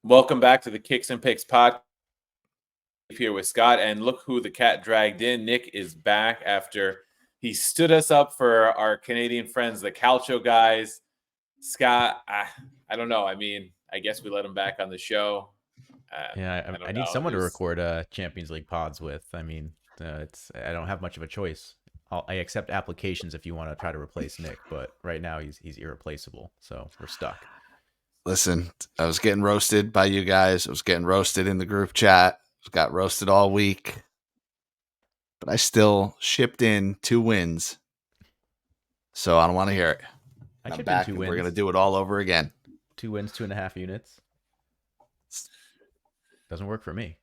Welcome back to the Kicks and Picks podcast. Here with Scott, and look who the cat dragged in. Nick is back after he stood us up for our Canadian friends, the Calcio guys. Scott, I don't know. I mean, I guess we let him back on the show. Yeah, I I don't need know. someone to record Champions League pods with. I don't have much of a choice. I accept applications if you want to try to replace Nick, but right now he's irreplaceable, so we're stuck. Listen, I was getting roasted by you guys. I was getting roasted in the group chat. Got roasted all week, but I still shipped in 2 wins. So I don't want to hear it. I I'm chipped in back, two and we're wins, gonna do it all over again. 2 wins, 2.5 units. Doesn't work for me.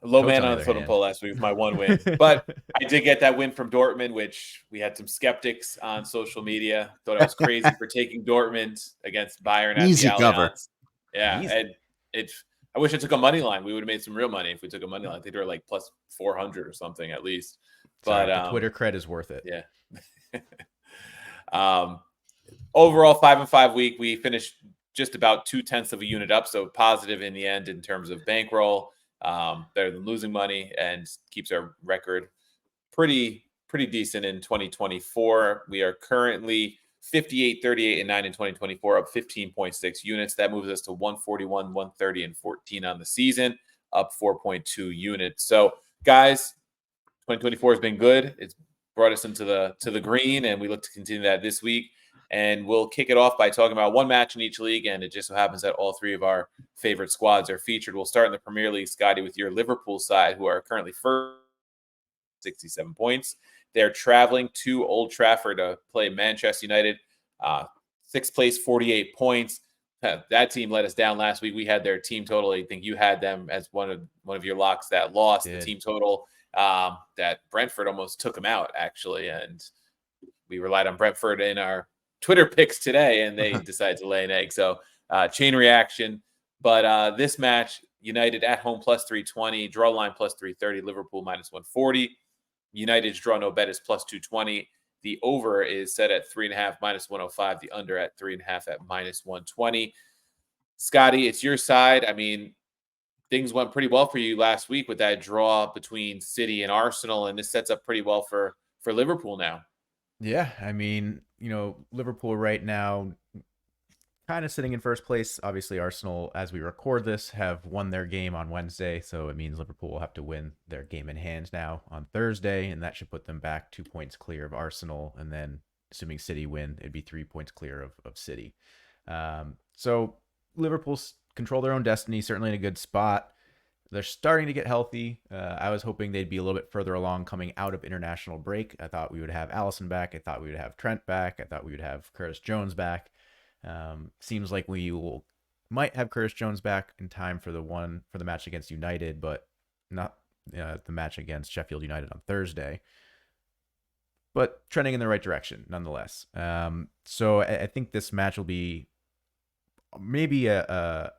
Low Coach, man on the on the other totem hand, pole last week with my one win, but I did get that win from Dortmund, which we had some skeptics on social media thought I was crazy for taking Dortmund against Bayern at the Easy cover. Allianz. Yeah, easy. and it. I wish I took a money line. We would have made some real money if we took a money line. I think they were like plus 400 or something at least. Sorry, But the Twitter cred is worth it. yeah. um, Overall, 5-5 week. We finished just about 0.2 of a unit up, so positive in the end in terms of bankroll. Better than losing money, and keeps our record pretty decent in 2024. We are currently 58, 38, and 9 in 2024, up 15.6 units. That moves us to 141, 130, and 14 on the season, up 4.2 units. So, guys, 2024 has been good. It's brought us into the green, and we look to continue that this week. And we'll kick it off by talking about one match in each league, and it just so happens that all three of our favorite squads are featured. We'll start in the Premier League, Scotty, with your Liverpool side, who are currently first, 67 points. They're traveling to Old Trafford to play Manchester United. Sixth place, 48 points. That team let us down last week. We had their team total. I think you had them as one of your locks that lost. The team total that Brentford almost took them out, actually, and we relied on Brentford in our Twitter picks today, and they decided to lay an egg. So chain reaction. But this match, United at home plus 320, draw line plus 330, Liverpool minus 140. United's draw no bet is plus 220. The over is set at 3.5 minus 105. The under at 3.5 at minus 120. Scotty, it's your side. I mean, things went pretty well for you last week with that draw between City and Arsenal, and this sets up pretty well for Liverpool now. Yeah, I mean, Liverpool right now kind of sitting in first place. Obviously, Arsenal, as we record this, have won their game on Wednesday, so it means Liverpool will have to win their game in hand now on Thursday, and that should put them back 2 points clear of Arsenal. And then, assuming City win, it'd be 3 points clear of City. So Liverpool's control their own destiny, certainly in a good spot. They're starting to get healthy. I was hoping they'd be a little bit further along coming out of international break. I thought we would have Allison back. I thought we would have Trent back. I thought we would have Curtis Jones back. Seems like might have Curtis Jones back in time for the match against United, but not the match against Sheffield United on Thursday. But trending in the right direction nonetheless. So I think this match will be maybe a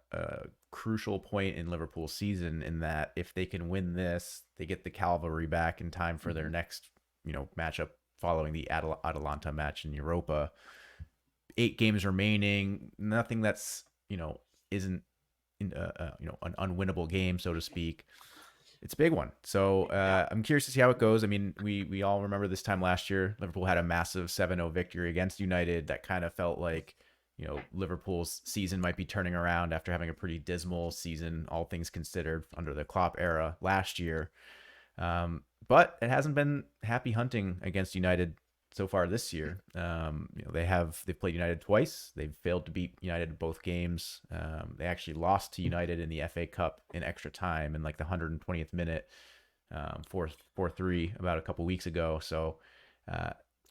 crucial point in Liverpool's season, in that if they can win this, they get the cavalry back in time for their next matchup following the Atalanta match in Europa. 8 games remaining, nothing that's isn't an unwinnable game, so to speak. It's a big one. So I'm curious to see how it goes. I mean, we all remember this time last year, Liverpool had a massive 7-0 victory against United that kind of felt like Liverpool's season might be turning around after having a pretty dismal season, all things considered, under the Klopp era last year. But it hasn't been happy hunting against United so far this year. They've played United twice. They've failed to beat United in both games. They actually lost to United in the FA Cup in extra time in like the 120th minute, 4-3 about a couple weeks ago. So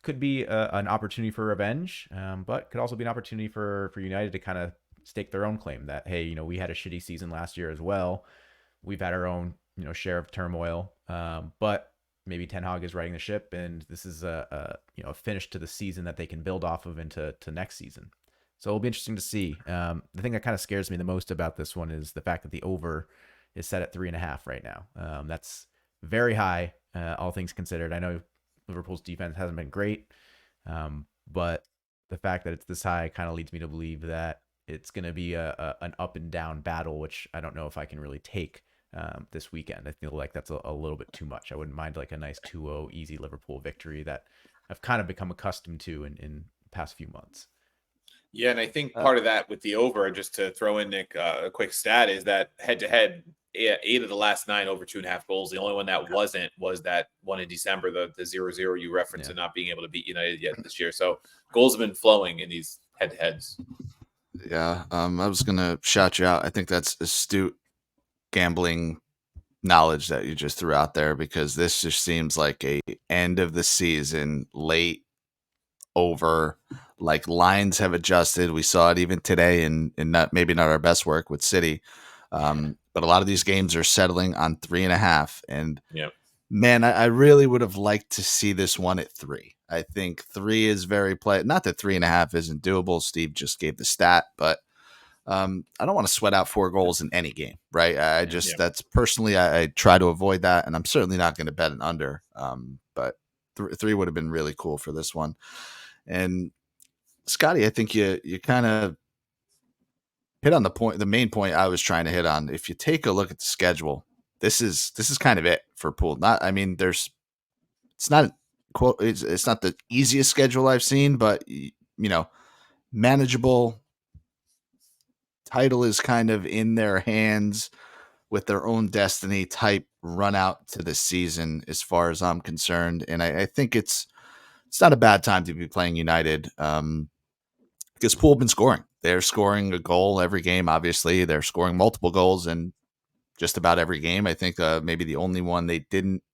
could be an opportunity for revenge, but could also be an opportunity for United to kind of stake their own claim that, hey, we had a shitty season last year as well. We've had our own share of turmoil, but maybe Ten Hag is riding the ship, and this is a finish to the season that they can build off of into next season. So it'll be interesting to see. The thing that kind of scares me the most about this one is the fact that the over is set at 3.5 right now. That's very high, all things considered. I know Liverpool's defense hasn't been great, but the fact that it's this high kind of leads me to believe that it's going to be an up and down battle, which I don't know if I can really take this weekend. I feel like that's a little bit too much. I wouldn't mind like a nice 2-0 easy Liverpool victory that I've kind of become accustomed to in the past few months. Yeah, and I think part of that with the over, just to throw in Nick a quick stat, is that head to head, 8 of the last 9 over 2.5 goals. The only one that wasn't was that one in December, the 0-0 you referenced, and not being able to beat United yet this year. So goals have been flowing in these head to heads. Yeah, I was gonna shout you out. I think that's astute gambling knowledge that you just threw out there, because this just seems like a end of the season late over. Like, lines have adjusted. We saw it even today in not maybe not our best work with City, but a lot of these games are settling on 3.5. And man, I really would have liked to see this one at 3. I think 3 is very play. Not that 3.5 isn't doable. Steve just gave the stat, but I don't want to sweat out 4 goals in any game, right? I just that's personally I try to avoid that, and I'm certainly not going to bet an under. But 3 would have been really cool for this one. And Scotty, I think you kind of hit on the main point I was trying to hit on. If you take a look at the schedule, this is kind of it for Pool. It's not quote it's not the easiest schedule I've seen, but manageable. Title is kind of in their hands with their own destiny type run out to the season, as far as I'm concerned. And I think it's not a bad time to be playing United, because Pool have been scoring. They're scoring a goal every game. Obviously, they're scoring multiple goals in just about every game. I think maybe the only one they didn't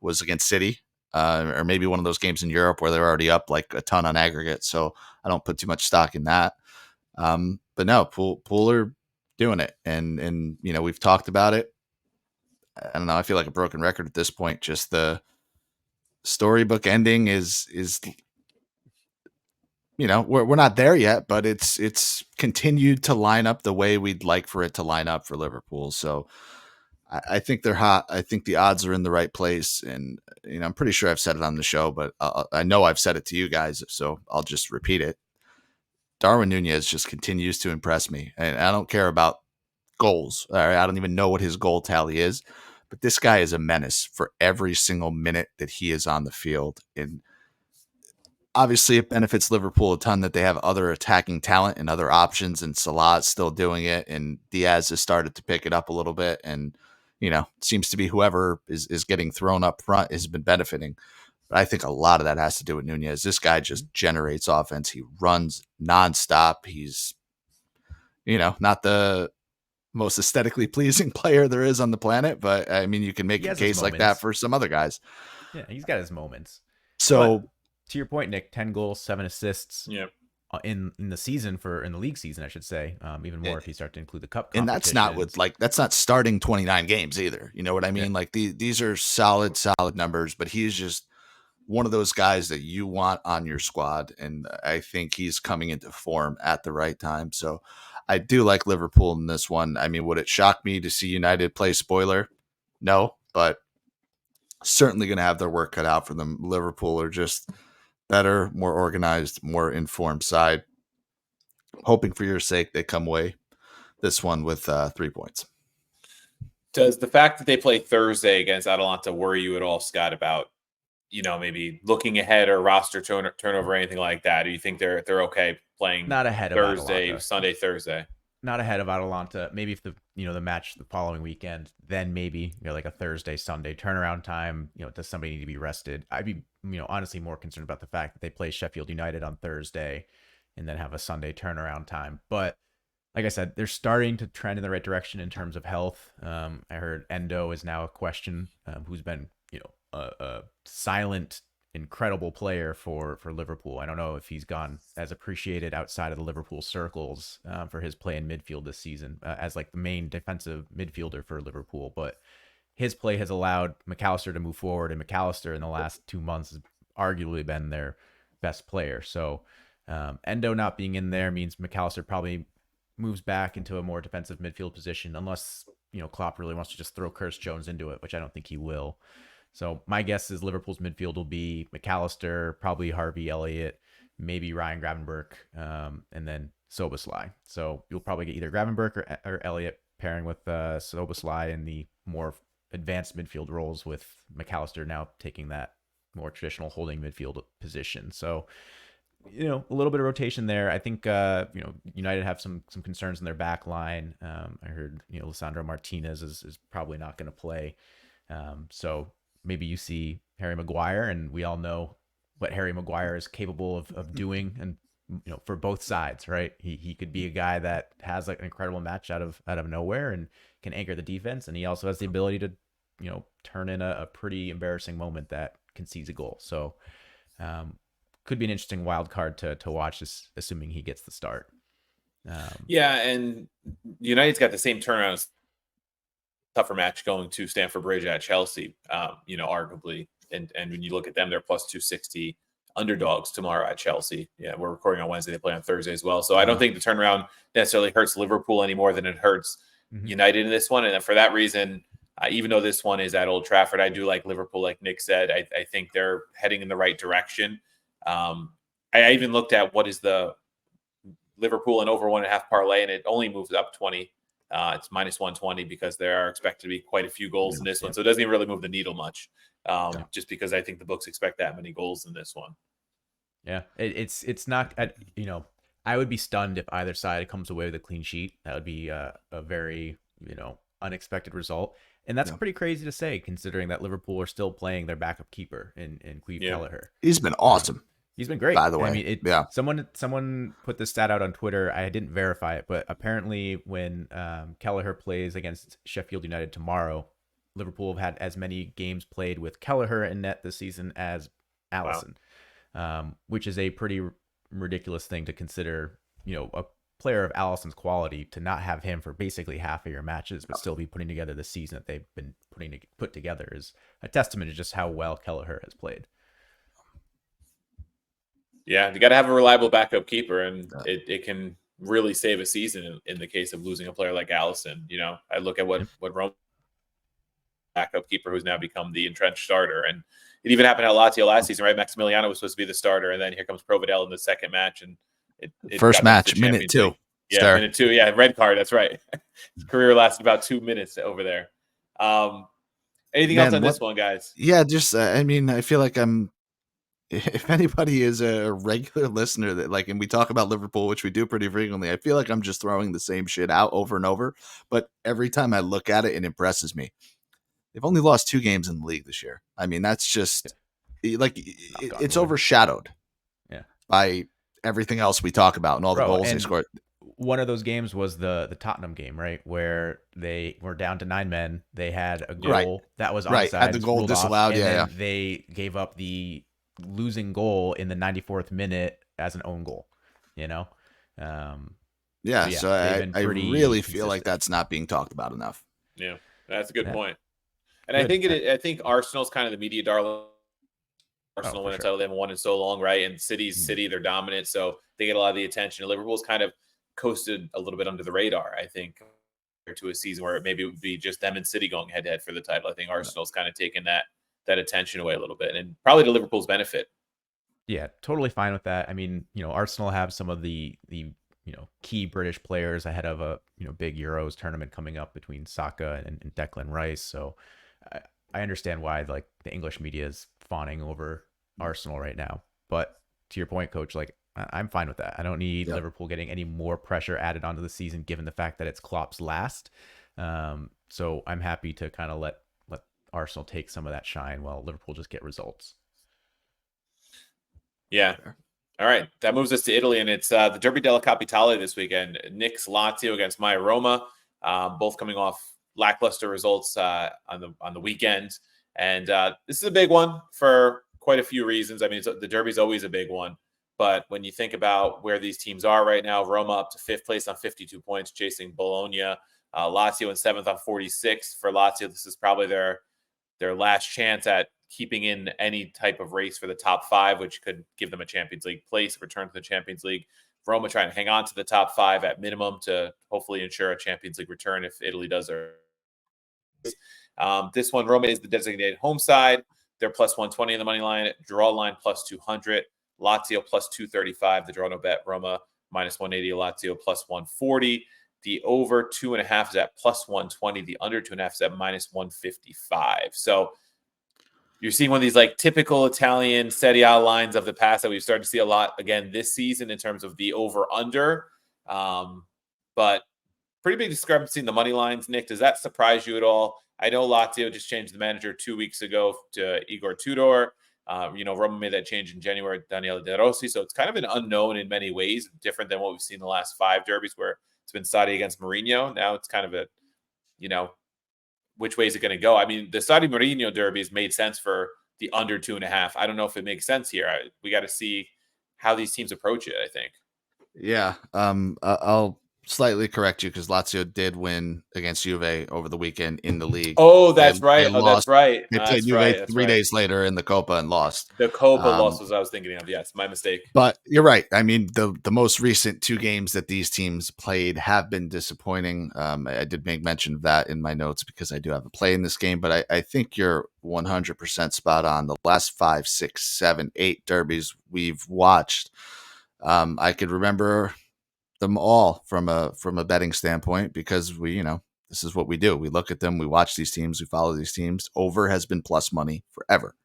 was against City, or maybe one of those games in Europe where they're already up like a ton on aggregate. So I don't put too much stock in that. But no, Pool are doing it, and we've talked about it. I don't know. I feel like a broken record at this point. Just the storybook ending is we're not there yet, but it's continued to line up the way we'd like for it to line up for Liverpool. So I think they're hot. I think the odds are in the right place, and I'm pretty sure I've said it on the show, but I know I've said it to you guys, so I'll just repeat it. Darwin Nunez just continues to impress me, and I don't care about goals. I don't even know what his goal tally is, but this guy is a menace for every single minute that he is on the field. And obviously it benefits Liverpool a ton that they have other attacking talent and other options, and Salah's still doing it, and Diaz has started to pick it up a little bit, and seems to be whoever is getting thrown up front has been benefiting. But I think a lot of that has to do with Nunez. This guy just generates offense. He runs nonstop. He's not the most aesthetically pleasing player there is on the planet, but I mean, you can make a case like that for some other guys. Yeah, he's got his moments. So, but to your point, Nick, 10 goals, 7 assists. Yep. In the season in the league season, I should say, even more if you start to include the cup and that's not that's not starting 29 games either. You know what I mean? Yeah. Like these are solid numbers, but he's just one of those guys that you want on your squad, and I think he's coming into form at the right time. So I do like Liverpool in this one. I mean, would it shock me to see United play spoiler? No, but certainly going to have their work cut out for them. Liverpool are just better, more organized, more informed side. Hoping for your sake they come away this one with 3 points. Does the fact that they play Thursday against Atalanta worry you at all, Scott, about maybe looking ahead or roster turnover or anything like that? Do you think they're okay playing not ahead of Thursday, Atalanta. Sunday, Thursday? Not ahead of Atalanta. Maybe if the match the following weekend, then maybe like a Thursday, Sunday turnaround time. Does somebody need to be rested? I'd be honestly more concerned about the fact that they play Sheffield United on Thursday and then have a Sunday turnaround time. But like I said, they're starting to trend in the right direction in terms of health. I heard Endo is now a question, who's been a silent, incredible player for Liverpool. I don't know if he's gone as appreciated outside of the Liverpool circles for his play in midfield this season as like the main defensive midfielder for Liverpool. But his play has allowed McAllister to move forward, and McAllister in the last 2 months has arguably been their best player. So Endo not being in there means McAllister probably moves back into a more defensive midfield position, unless Klopp really wants to just throw Curtis Jones into it, which I don't think he will. So my guess is Liverpool's midfield will be McAllister, probably Harvey Elliott, maybe Ryan Gravenberch, and then Soboslai. So you'll probably get either Gravenberch or Elliott pairing with Soboslai in the more advanced midfield roles, with McAllister now taking that more traditional holding midfield position. So, a little bit of rotation there. I think, United have some concerns in their back line. I heard, Lisandro Martinez is probably not going to play. So maybe you see Harry Maguire, and we all know what Harry Maguire is capable of doing, and for both sides, right? He could be a guy that has like an incredible match out of nowhere and can anchor the defense, and he also has the ability to turn in a pretty embarrassing moment that concedes a goal. So could be an interesting wild card to watch, assuming he gets the start. Yeah, and United's got the same turnaround, tougher match going to Stamford Bridge at Chelsea, arguably. And when you look at them, they're plus 260 underdogs tomorrow at Chelsea. Yeah, we're recording on Wednesday. They play on Thursday as well. So I don't think the turnaround necessarily hurts Liverpool any more than it hurts United in this one. And for that reason, even though this one is at Old Trafford, I do like Liverpool, like Nick said. I think they're heading in the right direction. I even looked at what is the Liverpool and over 1.5 parlay, and it only moves up 20. It's minus 120 because there are expected to be quite a few goals in this one. So it doesn't even really move the needle much, just because I think the books expect that many goals in this one. Yeah, it's not, I would be stunned if either side comes away with a clean sheet. That would be a very, unexpected result. And that's pretty crazy to say, considering that Liverpool are still playing their backup keeper in Cleve Kelleher. He's been awesome. He's been great. By the way, I mean, someone put this stat out on Twitter. I didn't verify it, but apparently when Kelleher plays against Sheffield United tomorrow, Liverpool have had as many games played with Kelleher in net this season as Alisson, which is a pretty ridiculous thing to consider. A player of Alisson's quality, to not have him for basically half of your matches, but still be putting together the season that they've been put together, is a testament to just how well Kelleher has played. Yeah, you got to have a reliable backup keeper, and it can really save a season in the case of losing a player like Alisson. I look at what Roma backup keeper, who's now become the entrenched starter, and it even happened at Lazio last season, right? Maximiliano was supposed to be the starter, and then here comes Provedel in the second match, and first match, minute 2. Yeah, minute 2. Yeah, red card. That's right. His career lasted about 2 minutes over there. Anything else on this one, guys? Yeah, just I feel like if anybody is a regular listener that and we talk about Liverpool, which we do pretty frequently, I feel like I'm just throwing the same shit out over and over. But every time I look at it, it impresses me. They've only lost 2 games in the league this year. I mean, that's just it's overshadowed by everything else we talk about and all the goals they scored. One of those games was the Tottenham game, right, where they were down to 9 men. They had a goal that was onside, had the goal disallowed. They gave up the losing goal in the 94th minute as an own goal. So I really feel like that's not being talked about enough. Yeah, that's a good point. And I think Arsenal's kind of the media darling. Arsenal win a title, they haven't won in so long, right? And City, they're dominant, so they get a lot of the attention. And Liverpool's kind of coasted a little bit under the radar, I think, to a season where maybe it would be just them and City going head to head for the title. I think Arsenal's kind of taken that attention away a little bit, and probably to Liverpool's benefit. Yeah, totally fine with that. I mean, Arsenal have some of the key British players ahead of a big Euros tournament coming up between Saka and Declan Rice. So I understand why the English media is fawning over Arsenal right now. But to your point, Coach, I'm fine with that. I don't need Liverpool getting any more pressure added onto the season, given the fact that it's Klopp's last. So I'm happy to kind of let Arsenal take some of that shine while Liverpool just get results. Yeah. All right. That moves us to Italy, and it's the Derby della Capitale this weekend. Nick's Lazio against my Roma, both coming off lackluster results on the weekend. And this is a big one for quite a few reasons. I mean, the Derby's always a big one. But when you think about where these teams are right now, Roma up to 5th place on 52 points, chasing Bologna. Lazio in 7th on 46. For Lazio, this is probably their last chance at keeping in any type of race for the top 5, which could give them a Champions League place, return to the Champions League. Roma trying to hang on to the top 5 at minimum to hopefully ensure a Champions League return if Italy does their. This one, Roma is the designated home side. They're plus 120 in the money line. Draw line plus 200. Lazio plus 235. The draw no bet. Roma minus 180. Lazio plus 140. The over 2.5 is at plus 120. The under 2.5 is at minus 155. So you're seeing one of these like typical Italian Serie A lines of the past that we've started to see a lot again this season in terms of the over under. But pretty big discrepancy in the money lines. Nick, does that surprise you at all? I know Lazio just changed the manager 2 weeks ago to Igor Tudor. Roma made that change in January, Daniele De Rossi. So it's kind of an unknown in many ways, different than what we've seen in the last 5 derbies where it's been Sarri against Mourinho. Now it's kind of a, which way is it going to go? I mean, the Sarri Mourinho derbies made sense for the under 2.5. I don't know if it makes sense here. We got to see how these teams approach it, I think. Yeah. I'll slightly correct you because Lazio did win against Juve over the weekend in the league. Oh, that's right. They lost. That's right. They played Juve 3 days later in the Copa and lost. The Copa loss was what I was thinking of. Yes, my mistake. But you're right. I mean, the most recent 2 games that these teams played have been disappointing. I did make mention of that in my notes because I do have a play in this game. But I think you're 100% spot on. The last 5, 6, 7, 8 derbies we've watched, I could remember them all from a betting standpoint because this is what we do. We look at them, we watch these teams, we follow these teams. Over has been plus money forever.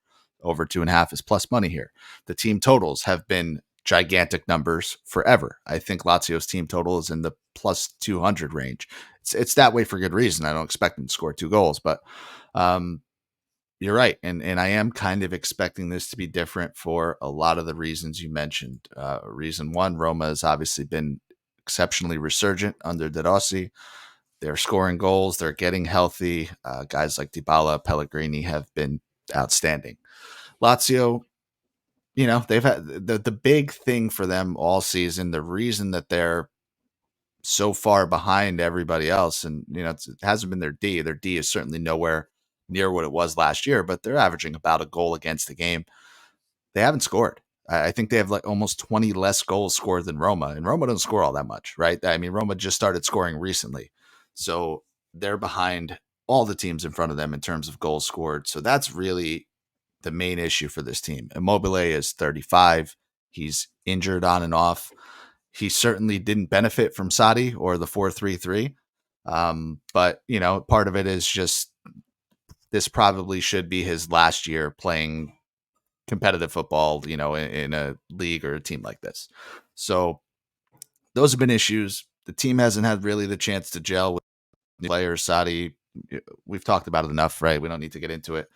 Over 2.5 is plus money here. The team totals have been gigantic numbers forever. I think Lazio's team total is in the plus 200 range. It's that way for good reason. I don't expect them to score 2 goals, but you're right. And I am kind of expecting this to be different for a lot of the reasons you mentioned. Reason 1, Roma has obviously been exceptionally resurgent under De Rossi. They're scoring goals. They're getting healthy. Guys like Dybala, Pellegrini have been outstanding. Lazio, they've had the big thing for them all season. The reason that they're so far behind everybody else, and it hasn't been their D. Their D is certainly nowhere near what it was last year, but they're averaging about a goal against the game. They haven't scored. I think they have like almost 20 less goals scored than Roma, and Roma doesn't score all that much, right? I mean, Roma just started scoring recently, so they're behind all the teams in front of them in terms of goals scored. So that's really the main issue for this team. Immobile is 35. He's injured on and off. He certainly didn't benefit from Sarri or the 4-3-3. But, part of it is just this probably should be his last year playing competitive football, in a league or a team like this. So those have been issues. The team hasn't had really the chance to gel with players. Sarri, we've talked about it enough, right? We don't need to get into it.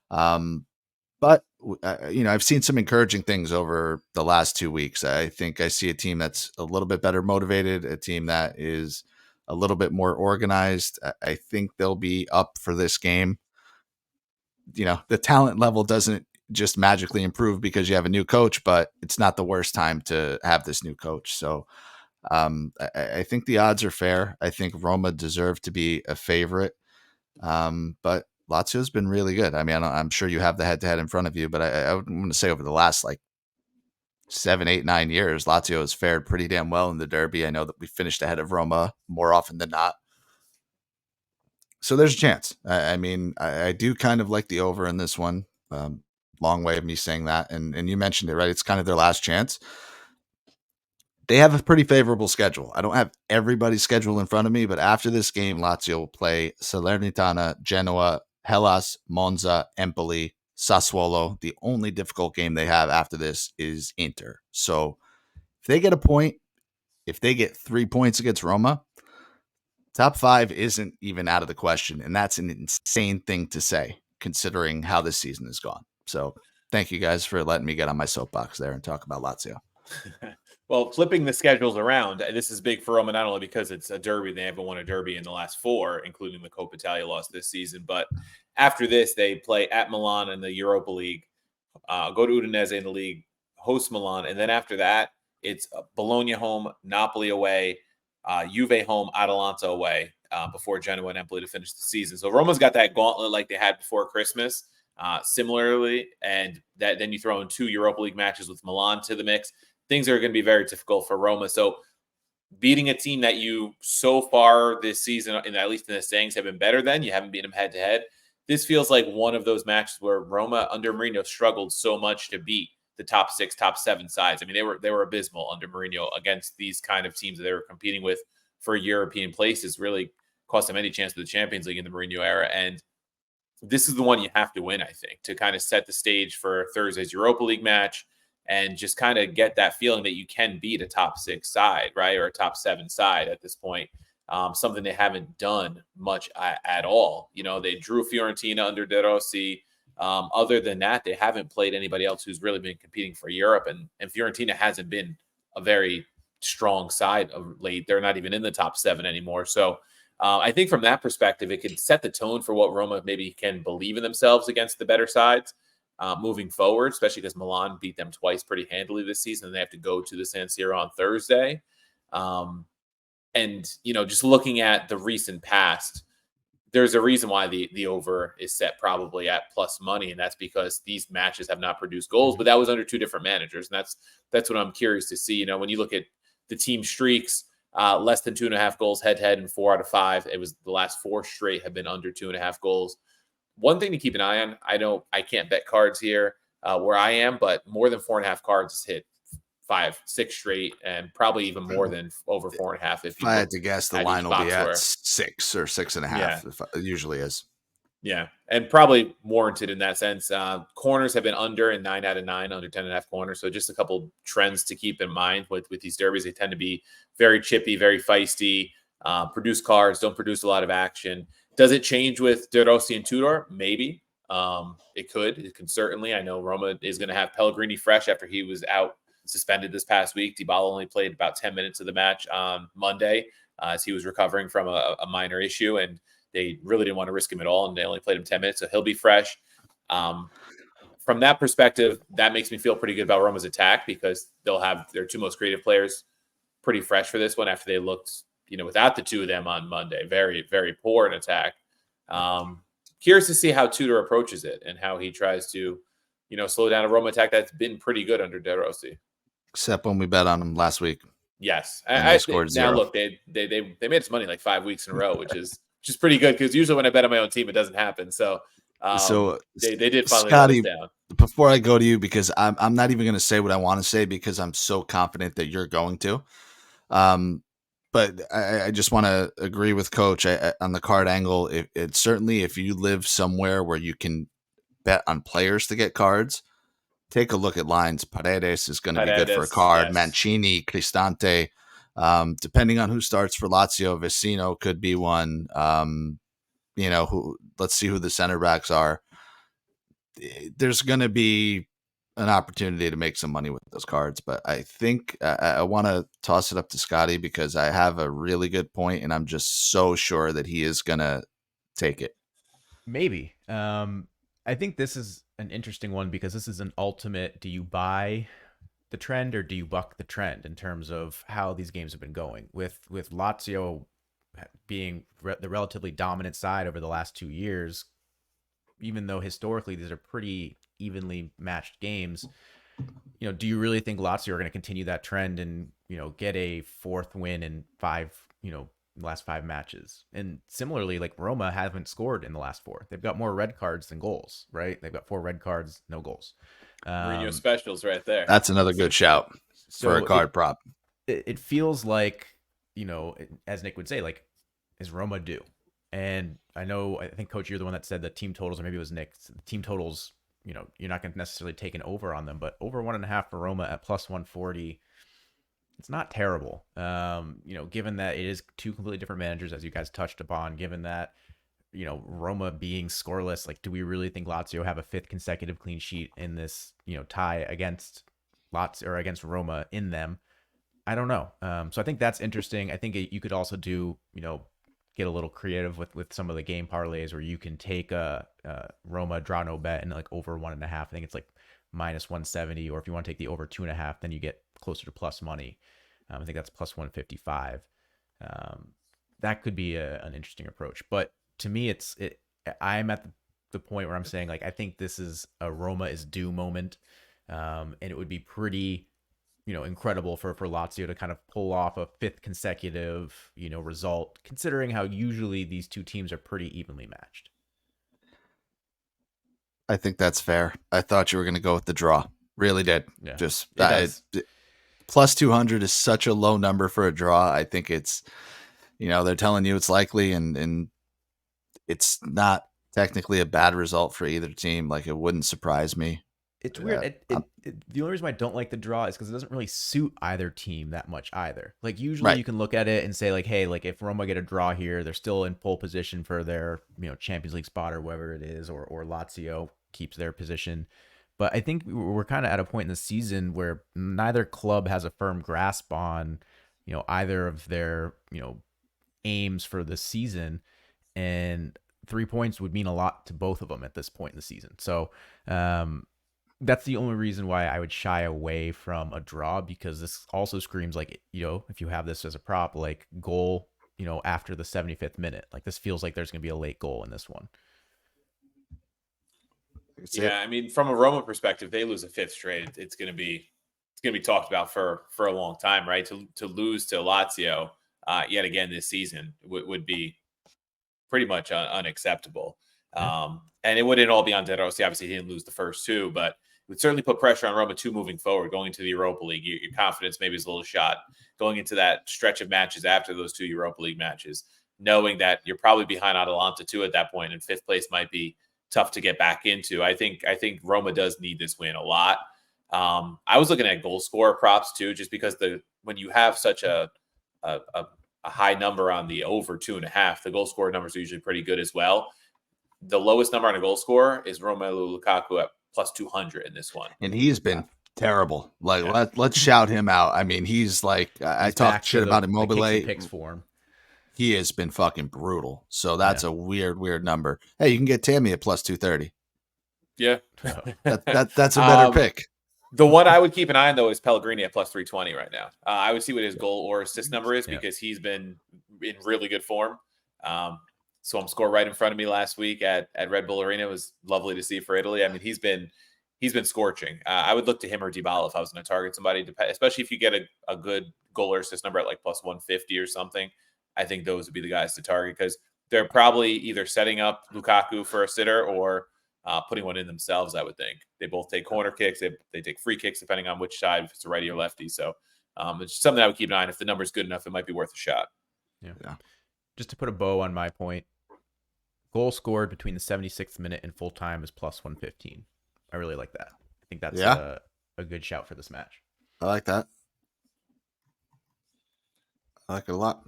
But, I've seen some encouraging things over the last 2 weeks. I think I see a team that's a little bit better motivated, a team that is a little bit more organized. I think they'll be up for this game. The talent level doesn't just magically improve because you have a new coach, but it's not the worst time to have this new coach. So I think the odds are fair. I think Roma deserve to be a favorite. But Lazio's been really good. I mean, I'm sure you have the head-to-head in front of you, but I would want to say over the last 7, 8, 9 years, Lazio has fared pretty damn well in the Derby. I know that we finished ahead of Roma more often than not. So there's a chance. I do kind of like the over in this one. Long way of me saying that. And you mentioned it, right? It's kind of their last chance. They have a pretty favorable schedule. I don't have everybody's schedule in front of me, but after this game, Lazio will play Salernitana, Genoa, Hellas, Monza, Empoli, Sassuolo. The only difficult game they have after this is Inter. So if they get a point, if they get 3 points against Roma, top 5 isn't even out of the question. And that's an insane thing to say, considering how this season has gone. So thank you guys for letting me get on my soapbox there and talk about Lazio. Well, flipping the schedules around, this is big for Roma, not only because it's a derby. They haven't won a derby in the last 4, including the Coppa Italia loss this season. But after this, they play at Milan in the Europa League, go to Udinese in the league, host Milan. And then after that, it's Bologna home, Napoli away, Juve home, Atalanta away, before Genoa and Empoli to finish the season. So Roma's got that gauntlet like they had before Christmas, similarly. And then you throw in 2 Europa League matches with Milan to the mix. Things are going to be very difficult for Roma. So beating a team that you so far this season, at least in the standings, have been better than, you haven't beaten them head-to-head. This feels like one of those matches where Roma under Mourinho struggled so much to beat. the top 6, top 7 sides. I mean, they were abysmal under Mourinho against these kind of teams that they were competing with for European places. Really cost them any chance of the Champions League in the Mourinho era. And this is the one you have to win, I think, to kind of set the stage for Thursday's Europa League match and just kind of get that feeling that you can beat a top 6 side, right? Or a top 7 side at this point. Something they haven't done much at all. You know, they drew Fiorentina under De Rossi. Other than that, they haven't played anybody else who's really been competing for Europe. And Fiorentina hasn't been a very strong side of late. They're not even in the top 7 anymore. So I think from that perspective, it could set the tone for what Roma maybe can believe in themselves against the better sides moving forward, especially because Milan beat them twice pretty handily this season. And they have to go to the San Siro on Thursday. And, you know, just looking at the recent past, there's a reason why the over is set probably at plus money. And that's because these matches have not produced goals, but that was under 2 different managers. And that's what I'm curious to see. You know, when you look at the team streaks, less than 2.5 goals head to head in 4 out of 5. It was the last 4 straight have been under 2.5 goals. One thing to keep an eye on, I can't bet cards here where I am, but more than 4.5 cards is hit 5, 6 straight, and probably even more than over 4.5. If I had to guess, the line will be at 6 or 6.5. Yeah. It usually is. Yeah, and probably warranted in that sense. Corners have been under in 9 out of 9, under 10.5 corners. So just a couple trends to keep in mind with these derbies. They tend to be very chippy, very feisty, produce cards, don't produce a lot of action. Does it change with De Rossi and Tudor? Maybe. It could. It can certainly. I know Roma is going to have Pellegrini fresh after he was out suspended this past week. Dybala only played about 10 minutes of the match on Monday as he was recovering from a minor issue, and they really didn't want to risk him at all, and they only played him 10 minutes, so he'll be fresh. From that perspective, that makes me feel pretty good about Roma's attack because they'll have their 2 most creative players pretty fresh for this one after they looked, you know, without the 2 of them on Monday. Very, very poor in attack. Curious to see how Tudor approaches it and how he tries to, you know, slow down a Roma attack that's been pretty good under De Rossi. Except when we bet on them last week. Yes. They scored 0. Now look, they made us money like 5 weeks in a row, which is pretty good because usually when I bet on my own team, it doesn't happen. So they did finally Scotty, let us down. Before I go to you, because I'm not even going to say what I want to say because I'm so confident that you're going to. But I just want to agree with Coach on the card angle. It certainly, if you live somewhere where you can bet on players to get cards, take a look at lines. Paredes is going to be good for a card. Yes. Mancini, Cristante, depending on who starts for Lazio, Vecino could be one. You know, let's see who the center backs are. There's going to be an opportunity to make some money with those cards, but I think I want to toss it up to Scotty because I have a really good point, and I'm just so sure that he is going to take it. Maybe. I think this is an interesting one because this is an ultimate, do you buy the trend or do you buck the trend in terms of how these games have been going? With Lazio being the relatively dominant side over the last 2 years, even though historically these are pretty evenly matched games, you know, do you really think Lazio are going to continue that trend and, you know, get a 4th win in 5, you know, last 5 matches? And similarly, like Roma haven't scored in the last 4. They've got more red cards than goals, right? They've got 4 red cards, no goals. Mourinho specials right there. That's another good shout for a card prop. It feels like, you know, as Nick would say, like, is Roma due? And I think Coach, you're the one that said the team totals, or maybe it was Nick, the team totals, you know, you're not going to necessarily take an over on them, but over 1.5 for Roma at plus 140, it's not terrible. You know, given that it is 2 completely different managers, as you guys touched upon, given that, you know, Roma being scoreless, like, do we really think Lazio have a 5th consecutive clean sheet in this, you know, tie against Lazio or against Roma in them? I don't know. So I think that's interesting. I think you could also do, you know, get a little creative with some of the game parlays where you can take a Roma draw no bet and like over 1.5. I think it's like minus 170, or if you want to take the over 2.5, then you get closer to plus money. I think that's plus 155. That could be an interesting approach. But to me, I'm at the point where I'm saying, like, I think this is a Roma is due moment. And it would be pretty, you know, incredible for Lazio to kind of pull off a 5th consecutive, you know, result, considering how usually these 2 teams are pretty evenly matched. I think that's fair. I thought you were going to go with the draw. Really did. Yeah, Just it does. plus 200 is such a low number for a draw. I think it's, they're telling you it's likely, and it's not technically a bad result for either team. Like, it wouldn't surprise me. It's weird. Uh, The only reason why I don't like the draw is because it doesn't really suit either team that much either. Like usually right. you can look at it and say like, hey, like if Roma get a draw here, they're still in pole position for their Champions League spot or whatever it is, or Lazio keeps their position. But I think we're kind of at a point in the season where neither club has a firm grasp on either of their aims for the season, and 3 points would mean a lot to both of them at this point in the season. So that's the only reason why I would shy away from a draw, because this also screams like, if you have this as a prop, like goal, after the 75th minute, like this feels like there's going to be a late goal in this one. I mean, from a Roma perspective, they lose a fifth straight. It's going to be talked about for a long time, right? To lose to Lazio yet again this season would be pretty much unacceptable. And it wouldn't all be on De Rossi. Obviously, he didn't lose the first two, but it would certainly put pressure on Roma too moving forward, going to the Europa League. Your confidence maybe is a little shot going into that stretch of matches after those two Europa League matches, knowing that you're probably behind Atalanta too at that point, and fifth place might be tough to get back into. I think Roma does need this win a lot. I was looking at goal scorer props too, just because when you have such a high number on the over 2.5, the goal scorer numbers are usually pretty good as well. The lowest number on a goal scorer is Romelu Lukaku at plus 200 in this one. And he's been terrible. Like, let's shout him out. I mean, he's like, I talked shit about Immobile. Picks form. He has been fucking brutal. So that's a weird number. Hey, you can get Tammy at plus 230. Yeah. That's a better pick. The one I would keep an eye on, though, is Pellegrini at plus 320 right now. I would see what his goal or assist number is, because he's been in really good form. So I'm scored right in front of me last week at Red Bull Arena. It was lovely to see for Italy. I mean, he's been scorching. I would look to him or Dybala if I was going to target somebody, especially if you get a good goal or assist number at like plus 150 or something. I think those would be the guys to target, because they're probably either setting up Lukaku for a sitter or putting one in themselves, I would think. They both take corner kicks. They take free kicks, depending on which side, if it's a righty or lefty. So it's something I would keep an eye on. If the number's good enough, it might be worth a shot. Yeah. Just to put a bow on my point, goal scored between the 76th minute and full time is plus 115. I really like that. I think that's a good shout for this match. I like that. I like it a lot.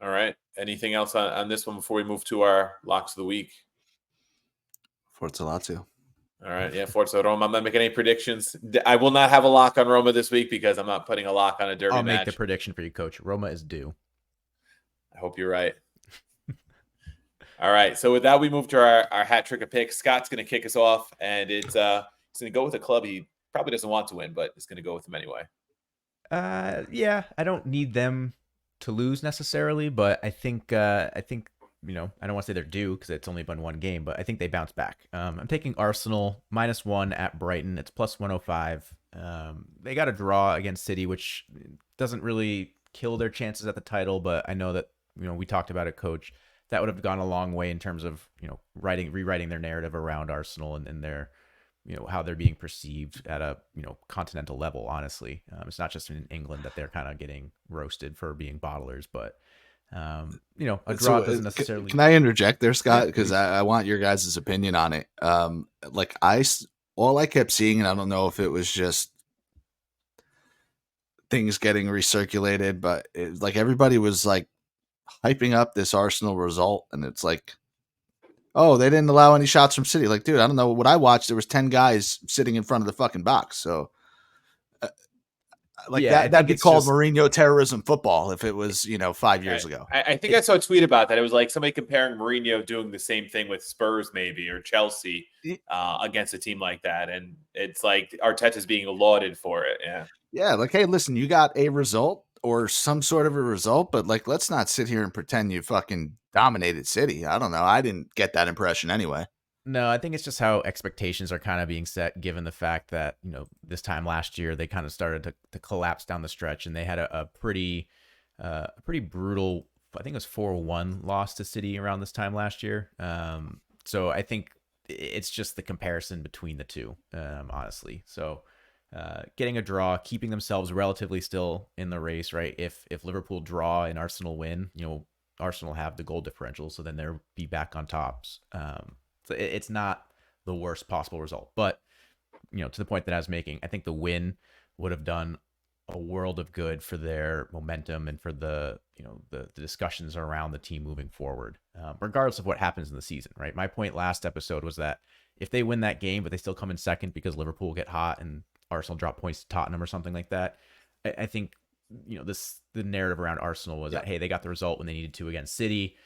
All right. Anything else on this one before we move to our locks of the week? Forza Lazio. All right. Yeah, Forza Roma. I'm not making any predictions. I will not have a lock on Roma this week, because I'm not putting a lock on a derby match. I'll make the prediction for you, Coach. Roma is due. I hope you're right. All right. So with that, we move to our hat trick of picks. Scott's going to kick us off, and it's going to go with a club he probably doesn't want to win, but it's going to go with him anyway. Yeah, I don't need them to lose necessarily, but I think I don't want to say they're due, because it's only been one game, but I think they bounce back. I'm taking Arsenal -1 at Brighton. It's plus 105. They got a draw against City, which doesn't really kill their chances at the title, but I know that we talked about it, Coach. That would have gone a long way in terms of rewriting their narrative around Arsenal and their how they're being perceived at a continental level. Honestly, it's not just in England that they're kind of getting roasted for being bottlers, but a draw doesn't necessarily. Can I interject there, Scott? Because I want your guys' opinion on it. All I kept seeing, and I don't know if it was just things getting recirculated, but everybody was like hyping up this Arsenal result, and it's like, oh, they didn't allow any shots from City. Like, dude, I don't know. What I watched, there was 10 guys sitting in front of the fucking box. So, that'd be called Mourinho terrorism football if it was, 5 years ago. I think I saw a tweet about that. It was like somebody comparing Mourinho doing the same thing with Spurs maybe, or Chelsea against a team like that. And it's like Arteta's being lauded for it. Yeah. Yeah. Like, hey, listen, you got a result or some sort of a result, but let's not sit here and pretend you fucking dominated City. I don't know. I didn't get that impression anyway. No, I think it's just how expectations are kind of being set, given the fact that, this time last year, they kind of started to collapse down the stretch, and they had a pretty brutal, I think it was 4-1 loss to City around this time last year. So I think it's just the comparison between the two, honestly. So getting a draw, keeping themselves relatively still in the race, right? If Liverpool draw and Arsenal win, Arsenal have the goal differential, so then they'll be back on tops. So it's not the worst possible result, but to the point that I was making, I think the win would have done a world of good for their momentum and for the discussions around the team moving forward, regardless of what happens in the season, right? My point last episode was that if they win that game, but they still come in second because Liverpool will get hot and Arsenal drop points to Tottenham or something like that, I think the narrative around Arsenal was that, hey, they got the result when they needed to against City.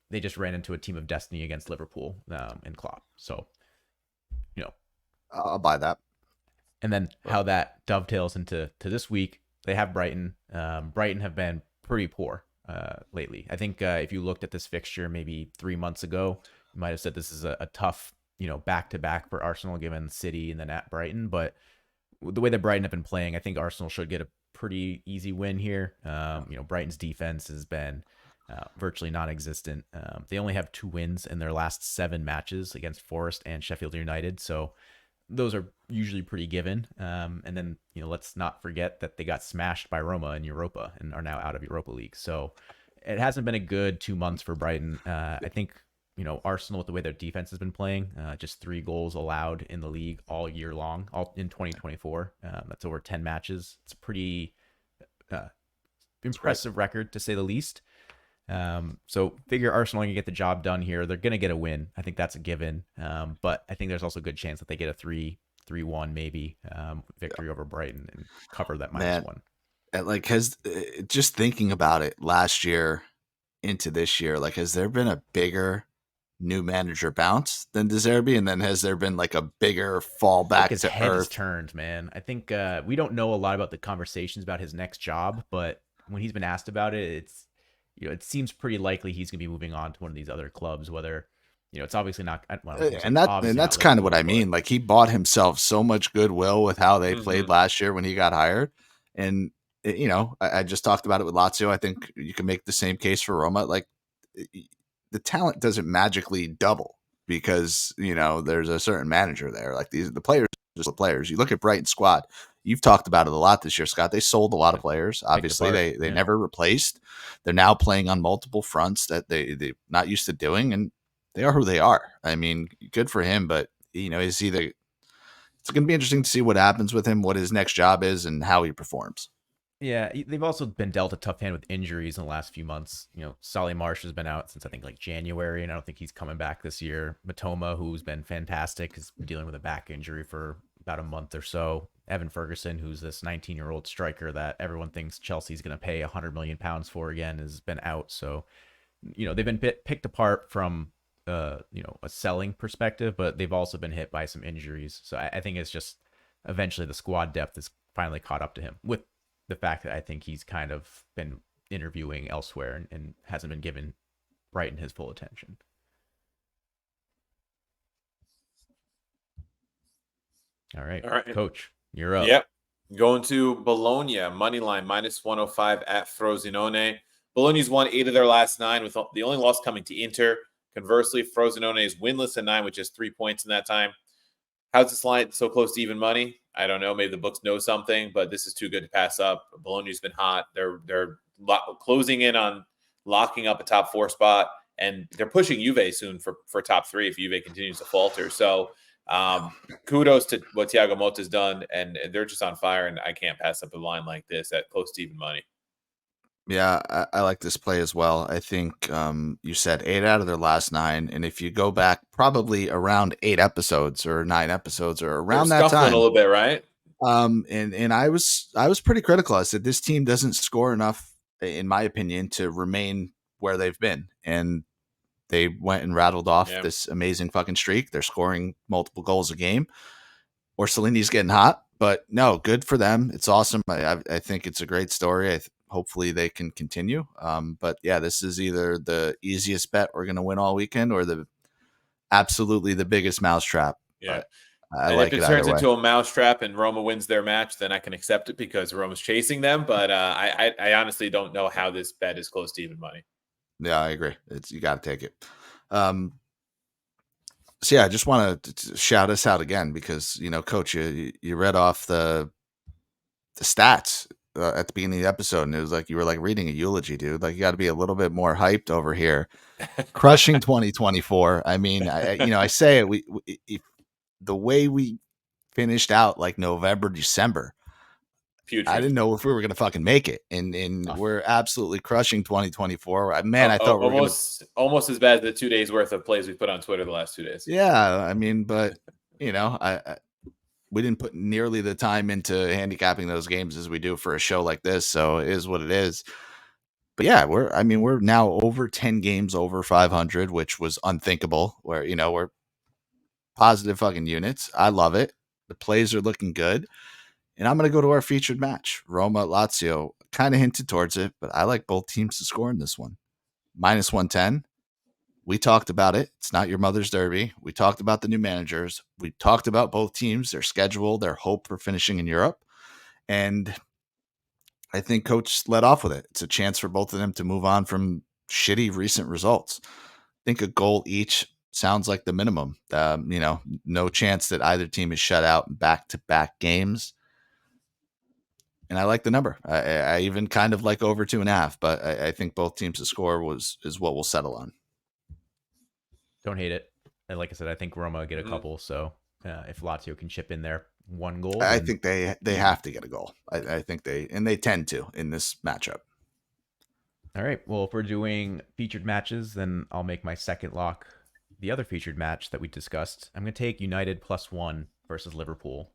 They just ran into a team of destiny against Liverpool and Klopp. So, I'll buy that. and then how that dovetails into this week, they have Brighton. Brighton have been pretty poor lately. I think if you looked at this fixture maybe 3 months ago, you might have said this is a tough, back-to-back for Arsenal given City and then at Brighton. But the way that Brighton have been playing, I think Arsenal should get a pretty easy win here. Brighton's defense has been virtually non-existent. They only have 2 wins in their last 7 matches against Forest and Sheffield United. So those are usually pretty given. And then, let's not forget that they got smashed by Roma in Europa and are now out of Europa League. So it hasn't been a good 2 months for Brighton. I think, Arsenal, with the way their defense has been playing, just 3 goals allowed in the league all year long, all in 2024. That's over 10 matches. It's a pretty impressive record, to say the least. So figure Arsenal can get the job done here. They're going to get a win. I think that's a given. But I think there's also a good chance that they get a 3-1 maybe victory over Brighton and cover that -1. Like, just thinking about it last year into this year, like, has there been a bigger new manager bounce than De Zerbi? And then has there been like a bigger fall back his to head has earth? turned, man. I think we don't know a lot about the conversations about his next job, but when he's been asked about it, it seems pretty likely he's going to be moving on to one of these other clubs, whether, it's obviously not. Well, And that's kind of what I mean. Like, he bought himself so much goodwill with how they played last year when he got hired. And, I just talked about it with Lazio. I think you can make the same case for Roma. Like, the talent doesn't magically double because, there's a certain manager there. Like, the players, just the players. You look at Brighton squad. You've talked about it a lot this year, Scott. They sold a lot of players. Obviously, they never replaced. They're now playing on multiple fronts that they're not used to doing, and they are who they are. I mean, good for him, but it's going to be interesting to see what happens with him, what his next job is, and how he performs. Yeah, they've also been dealt a tough hand with injuries in the last few months. Solly Marsh has been out since I think like January, and I don't think he's coming back this year. Matoma, who's been fantastic, has been dealing with a back injury for about a month or so. Evan Ferguson, who's this 19-year-old striker that everyone thinks Chelsea's going to pay £100 million for again, has been out. So, they've been picked apart from a selling perspective, but they've also been hit by some injuries. So I think it's just eventually the squad depth is finally caught up to him, with the fact that I think he's kind of been interviewing elsewhere and hasn't been given Brighton his full attention. All right, Coach, you're up. Yep. Going to Bologna, money line -105 at Frosinone. Bologna's won 8 of their last 9, with the only loss coming to Inter. Conversely, Frosinone is winless in 9 with just 3 points in that time. How's this line so close to even money? I don't know. Maybe the books know something, but this is too good to pass up. Bologna's been hot. They're closing in on locking up a top 4 spot, and they're pushing Juve soon for top 3 if Juve continues to falter. So kudos to what Thiago Motta's done, and they're just on fire, and I can't pass up a line like this at close to even money. Yeah, I like this play as well. I think you said 8 out of their last 9, and if you go back probably around 8 episodes or 9 episodes or around that time, a little bit, right? And I was pretty critical. I said this team doesn't score enough, in my opinion, to remain where they've been, and they went and rattled off this amazing fucking streak. They're scoring multiple goals a game. Orsolini's getting hot, but no, good for them. It's awesome. I think it's a great story. Hopefully they can continue. But yeah, this is either the easiest bet we're going to win all weekend or absolutely the biggest mousetrap. Yeah. And like if it turns into a mousetrap and Roma wins their match, then I can accept it because Roma's chasing them. But I honestly don't know how this bet is close to even money. Yeah, I agree. You got to take it. So yeah, I just want to shout us out again because Coach, you read off the stats at the beginning of the episode, and it was like you were like reading a eulogy, dude. Like you got to be a little bit more hyped over here. Crushing 2024. I mean, I say it. If the way we finished out like November, December, I didn't know if we were gonna fucking make it, and we're absolutely crushing 2024. Man, I thought we were gonna almost as bad as the 2 days worth of plays we put on Twitter the last 2 days. Yeah, I mean, but we didn't put nearly the time into handicapping those games as we do for a show like this, so it is what it is. But yeah, we're now over 10 games over 500, which was unthinkable. Where we're positive fucking units. I love it. The plays are looking good. And I'm going to go to our featured match, Roma Lazio. Kind of hinted towards it, but I like both teams to score in this one. -110. We talked about it. It's not your mother's derby. We talked about the new managers. We talked about both teams, their schedule, their hope for finishing in Europe. And I think Coach led off with it. It's a chance for both of them to move on from shitty recent results. I think a goal each sounds like the minimum. No chance that either team is shut out in back-to-back games. And I like the number. I even kind of like over 2.5, but I think both teams to score is what we'll settle on. Don't hate it. And like I said, I think Roma get a couple. So if Lazio can chip in there one goal, I think they have to get a goal. I think they tend to in this matchup. All right. Well, if we're doing featured matches, then I'll make my second lock the other featured match that we discussed. I'm going to take United +1 versus Liverpool.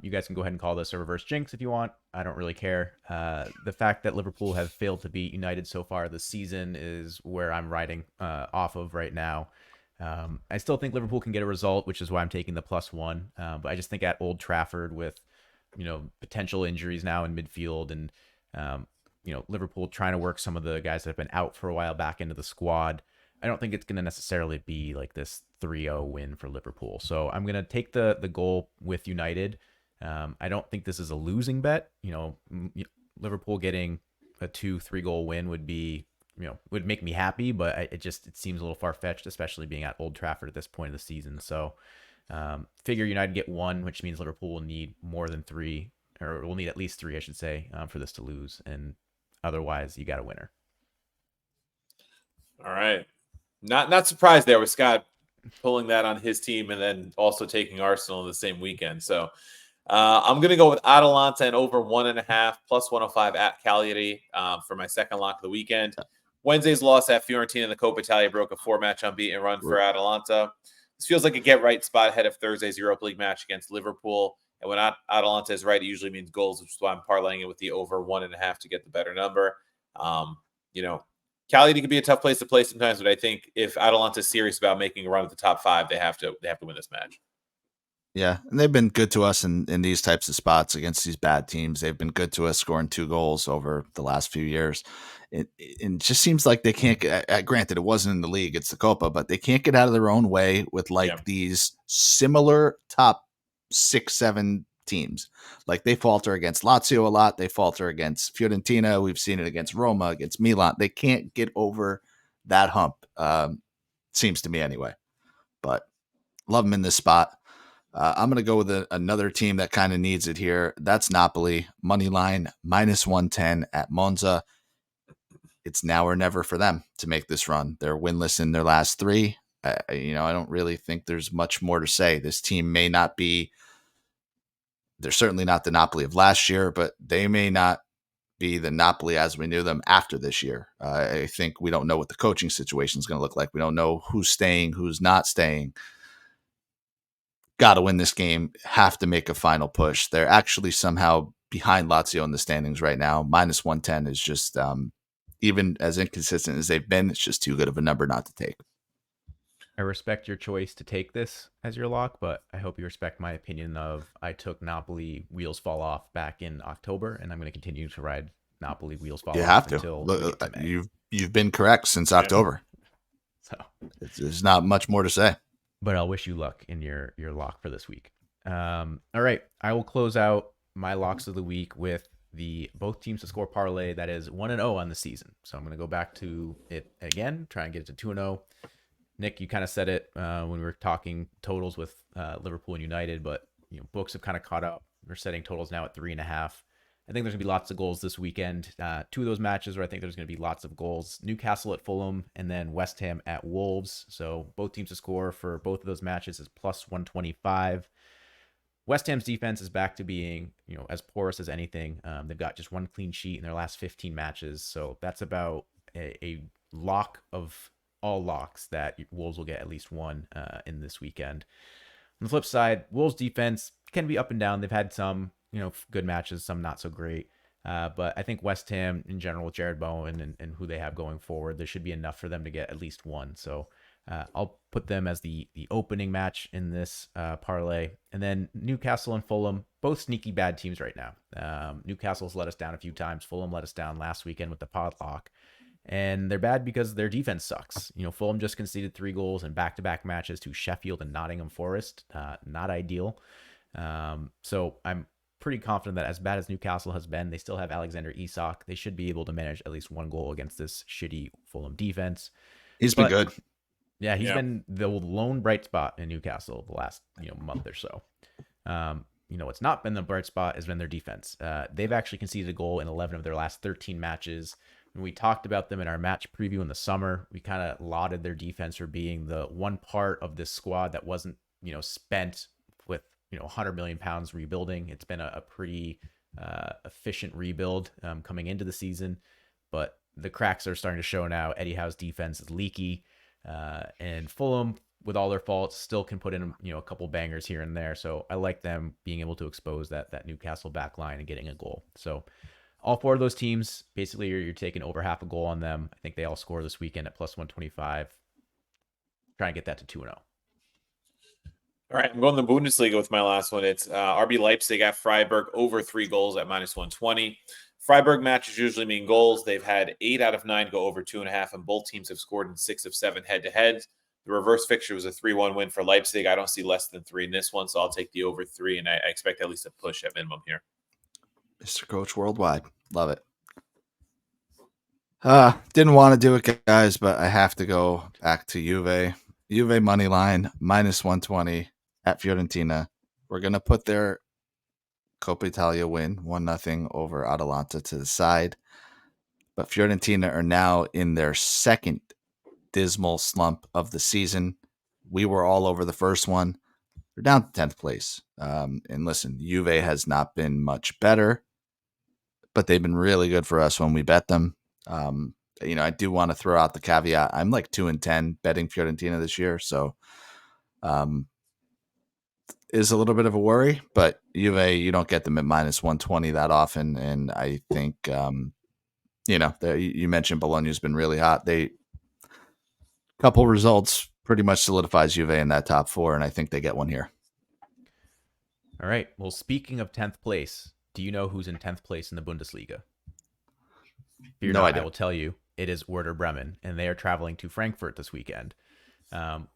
You guys can go ahead and call this a reverse jinx if you want. I don't really care. The fact that Liverpool have failed to beat United so far this season is where I'm riding off of right now. I still think Liverpool can get a result, which is why I'm taking the +1. But I just think at Old Trafford with, potential injuries now in midfield and, Liverpool trying to work some of the guys that have been out for a while back into the squad, I don't think it's going to necessarily be like this 3-0 win for Liverpool. So I'm going to take the goal with United. I don't think this is a losing bet. Liverpool getting a 2-3 goal win would be, would make me happy, but it seems a little far-fetched, especially being at Old Trafford at this point of the season. So figure United get 1, which means Liverpool will need more than 3, or will need at least 3, I should say, for this to lose. And otherwise, you got a winner. All right. Not surprised there with Scott pulling that on his team and then also taking Arsenal in the same weekend. So I'm going to go with Atalanta and over 1.5 +105 at Cagliari for my second lock of the weekend. Wednesday's loss at Fiorentina in the Coppa Italia broke a 4-match unbeaten run for Atalanta. This feels like a get-right spot ahead of Thursday's Europa League match against Liverpool. And when Atalanta is right, it usually means goals, which is why I'm parlaying it with the over 1.5 to get the better number. Cagliari can be a tough place to play sometimes, but I think if Atalanta is serious about making a run at the top 5, they have to win this match. Yeah, and they've been good to us in these types of spots against these bad teams. They've been good to us, scoring 2 goals over the last few years. It just seems like they can't get, granted, it wasn't in the league, it's the Copa, but they can't get out of their own way with these similar top 6-7 teams. Like they falter against Lazio a lot. They falter against Fiorentina. We've seen it against Roma, against Milan. They can't get over that hump, seems to me anyway. But love them in this spot. I'm going to go with another team that kind of needs it here. That's Napoli. Money line -110 at Monza. It's now or never for them to make this run. They're winless in their last 3. I don't really think there's much more to say. This team may not be, they're certainly not the Napoli of last year, but they may not be the Napoli as we knew them after this year. I think we don't know what the coaching situation is going to look like. We don't know who's staying, who's not staying. Got to win this game, have to make a final push. They're actually somehow behind Lazio in the standings right now. -110 is just, even as inconsistent as they've been, it's just too good of a number not to take. I respect your choice to take this as your lock, but I hope you respect my opinion of I took Napoli wheels fall off back in October, and I'm going to continue to ride Napoli wheels fall off until you've been correct since October. So there's not much more to say. But I'll wish you luck in your lock for this week. All right, I will close out my locks of the week with the both teams to score parlay that is 1-0 on the season. So I'm going to go back to it again, try and get it to 2-0. Nick, you kind of said it when we were talking totals with Liverpool and United, but books have kind of caught up. We're setting totals now at 3.5. I think there's gonna be lots of goals this weekend. Two of those matches where I think there's gonna be lots of goals: Newcastle at Fulham, and then West Ham at Wolves. So both teams to score for both of those matches is plus 125. West Ham's defense is back to being, as porous as anything. They've got just one clean sheet in their last 15 matches, so that's about a lock of all locks that Wolves will get at least one in this weekend. On the flip side, Wolves defense can be up and down. They've had some, good matches, some not so great. But I think West Ham in general, with Jared Bowen and who they have going forward, there should be enough for them to get at least one. So I'll put them as the opening match in this parlay. And then Newcastle and Fulham, both sneaky bad teams right now. Newcastle's let us down a few times. Fulham let us down last weekend with the potluck. And they're bad because their defense sucks. Fulham just conceded 3 goals in back-to-back matches to Sheffield and Nottingham Forest. Not ideal. So I'm pretty confident that as bad as Newcastle has been, they still have Alexander Isak. They should be able to manage at least 1 goal against this shitty Fulham defense. He's been good. Yeah, he's been the lone bright spot in Newcastle the last month or so. What's not been the bright spot has been their defense. They've actually conceded a goal in 11 of their last 13 matches. When we talked about them in our match preview in the summer, we kind of lauded their defense for being the one part of this squad that wasn't, spent with, 100 million pounds rebuilding. It's been a pretty efficient rebuild coming into the season, but the cracks are starting to show now. Eddie Howe's defense is leaky, and Fulham, with all their faults, still can put in, a couple bangers here and there. So I like them being able to expose that Newcastle back line and getting a goal. So all 4 of those teams, basically, you're taking over half a goal on them. I think they all score this weekend at plus 125. Try and get that to 2-0. All right, I'm going to the Bundesliga with my last one. It's RB Leipzig at Freiburg, over 3 goals at minus 120. Freiburg matches usually mean goals. They've had 8 out of 9 go over 2.5, and both teams have scored in 6 of 7 head-to-head. The reverse fixture was a 3-1 win for Leipzig. I don't see less than 3 in this one, so I'll take the over 3, and I expect at least a push at minimum here. Mr. Coach Worldwide. Love it. Didn't want to do it, guys, but I have to go back to Juve. Juve money line, minus 120 at Fiorentina. We're going to put their Coppa Italia win, 1-0 over Atalanta to the side. But Fiorentina are now in their second dismal slump of the season. We were all over the first one. They're down to 10th place. And listen, Juve has not been much better, but they've been really good for us when we bet them. I do want to throw out the caveat. I'm like 2-10 betting Fiorentina this year. So, is a little bit of a worry, but Juve, you don't get them at minus 120 that often. And I think, you mentioned Bologna's been really hot. Couple results pretty much solidifies Juve in that top 4, and I think they get one here. All right. Well, speaking of 10th place, do you know who's in 10th place in the Bundesliga? No idea. I will tell you. It is Werder Bremen, and they are traveling to Frankfurt this weekend.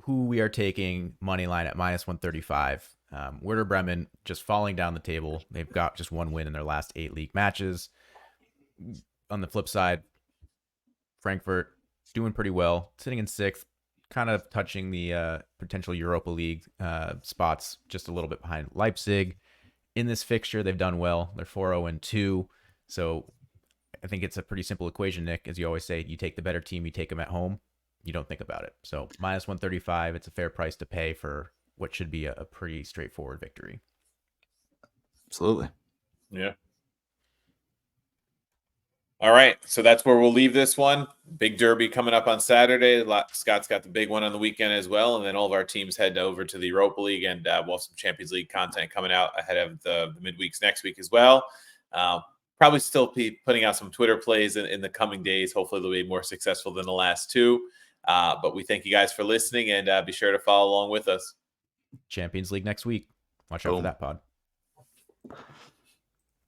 Who we are taking money line at minus 135. Werder Bremen just falling down the table. They've got just 1 win in their last 8 league matches. On the flip side, Frankfurt doing pretty well, sitting in 6th, kind of touching the potential Europa League spots, just a little bit behind Leipzig. In this fixture, they've done well. They're 4-0-2. So I think it's a pretty simple equation, Nick. As you always say, you take the better team, you take them at home. You don't think about it. So minus 135, it's a fair price to pay for what should be a pretty straightforward victory. Absolutely. Yeah. All right, so that's where we'll leave this one. Big Derby coming up on Saturday. Scott's got the big one on the weekend as well, and then all of our teams head over to the Europa League, and we'll have some Champions League content coming out ahead of the midweeks next week as well. Probably still be putting out some Twitter plays in the coming days. Hopefully they'll be more successful than the last 2. But we thank you guys for listening, and be sure to follow along with us. Champions League next week. Watch out for that pod.